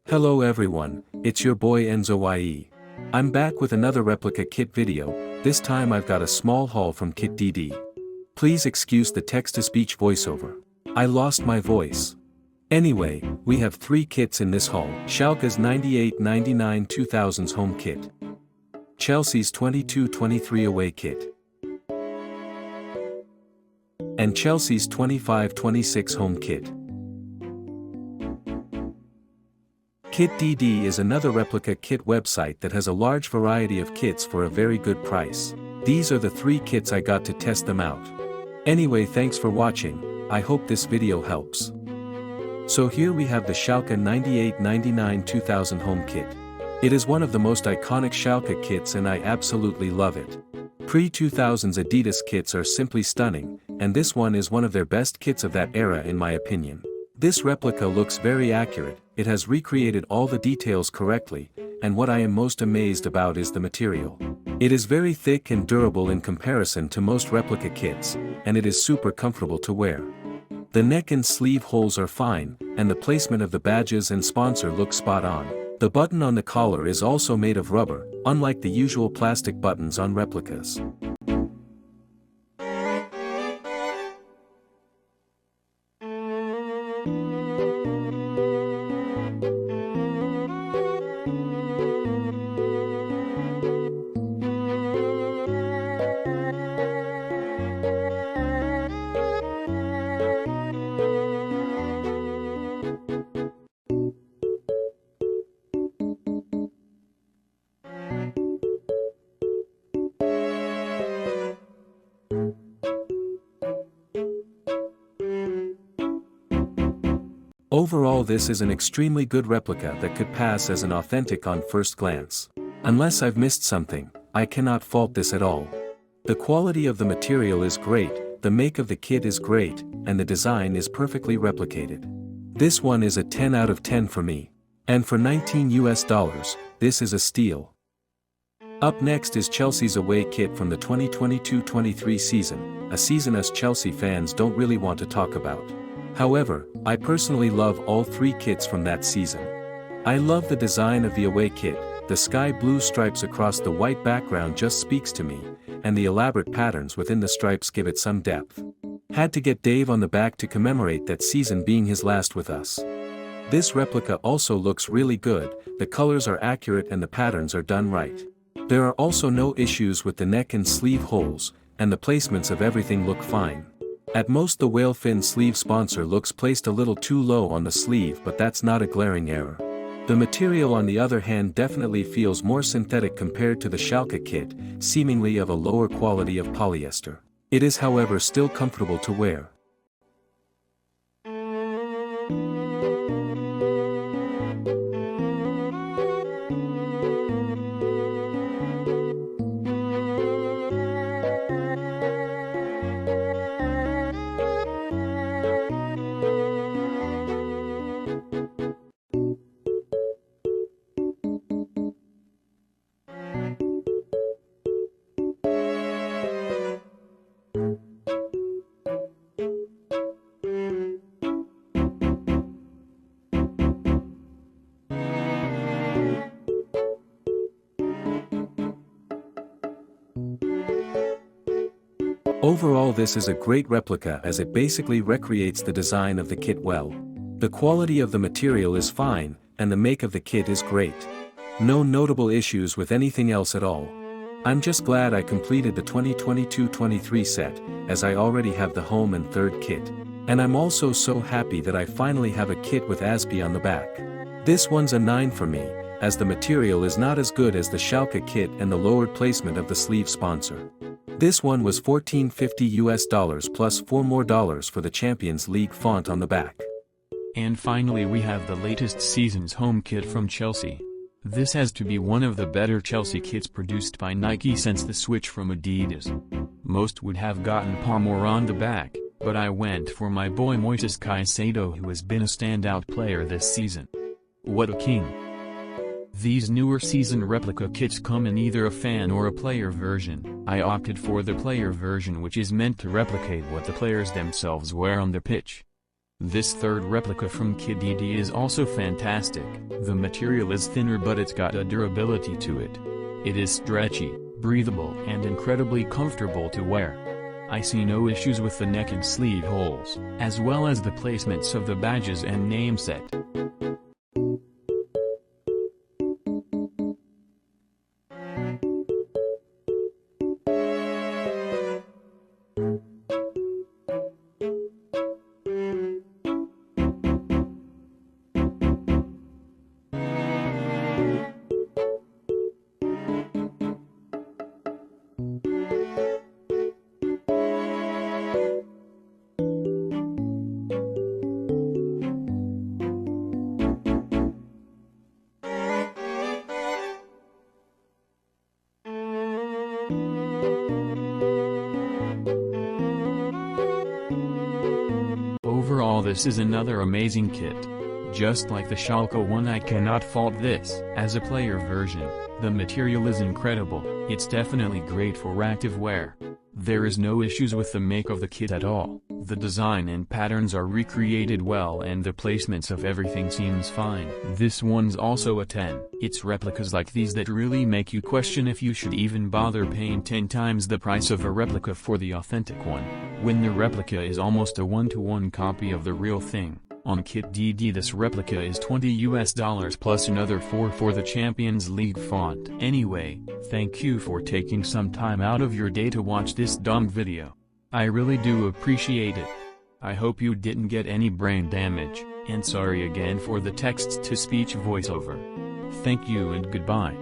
Hello everyone, it's your boy Enzo YE. I'm back with another replica kit video. This time I've got a small haul from Kit DD. Please excuse the text-to-speech voiceover. I lost my voice. Anyway, we have 3 kits in this haul. Schalke's 98-99 2000s home kit. Chelsea's 22-23 away kit. And Chelsea's 25-26 home kit. Kit DD is another replica kit website that has a large variety of kits for a very good price. These are the 3 kits I got to test them out. Anyway, thanks for watching. I hope this video helps. So here we have the Schalke 98-99 2000 home kit. It is one of the most iconic Schalke kits and I absolutely love it. Pre-2000s Adidas kits are simply stunning, and this one is one of their best kits of that era in my opinion. This replica looks very accurate, it has recreated all the details correctly, and what I am most amazed about is the material. It is very thick and durable in comparison to most replica kits, and it is super comfortable to wear. The neck and sleeve holes are fine, and the placement of the badges and sponsor looks spot on. The button on the collar is also made of rubber, unlike the usual plastic buttons on replicas. Overall, this is an extremely good replica that could pass as an authentic on first glance. Unless I've missed something, I cannot fault this at all. The quality of the material is great, the make of the kit is great, and the design is perfectly replicated. This one is a 10 out of 10 for me. And for $19, this is a steal. Up next is Chelsea's away kit from the 2022-23 season, a season us Chelsea fans don't really want to talk about. However, I personally love all 3 kits from that season. I love the design of the away kit, the sky blue stripes across the white background just speaks to me, and the elaborate patterns within the stripes give it some depth. Had to get Dave on the back to commemorate that season being his last with us. This replica also looks really good, the colors are accurate and the patterns are done right. There are also no issues with the neck and sleeve holes, and the placements of everything look fine. At most the whale fin sleeve sponsor looks placed a little too low on the sleeve, but that's not a glaring error. The material on the other hand definitely feels more synthetic compared to the Schalke kit, seemingly of a lower quality of polyester. It is however still comfortable to wear. Overall, this is a great replica as it basically recreates the design of the kit well. The quality of the material is fine, and the make of the kit is great. No notable issues with anything else at all. I'm just glad I completed the 2022-23 set, as I already have the home and 3rd kit. And I'm also so happy that I finally have a kit with ASP on the back. This one's a 9 for me, as the material is not as good as the Schalke kit and the lowered placement of the sleeve sponsor. This one was $14.50 plus $4 more for the Champions League font on the back. And finally we have the latest season's home kit from Chelsea. This has to be one of the better Chelsea kits produced by Nike since the switch from Adidas. Most would have gotten Palmer on the back, but I went for my boy Moises Caicedo, who has been a standout player this season. What a king! These newer season replica kits come in either a fan or a player version. I opted for the player version, which is meant to replicate what the players themselves wear on the pitch. This third replica from Kit DD is also fantastic. The material is thinner but it's got a durability to it. It is stretchy, breathable and incredibly comfortable to wear. I see no issues with the neck and sleeve holes, as well as the placements of the badges and name set. Overall, this is another amazing kit. Just like the Schalke one, I cannot fault this. As a player version, the material is incredible. It's definitely great for active wear. There is no issues with the make of the kit at all. The design and patterns are recreated well and the placements of everything seems fine. This one's also a 10. It's replicas like these that really make you question if you should even bother paying 10 times the price of a replica for the authentic one, when the replica is almost a one-to-one copy of the real thing. On Kit DD, this replica is $20 plus another $4 for the Champions League font. Anyway, thank you for taking some time out of your day to watch this dumb video. I really do appreciate it. I hope you didn't get any brain damage, and sorry again for the text-to-speech voiceover. Thank you and goodbye.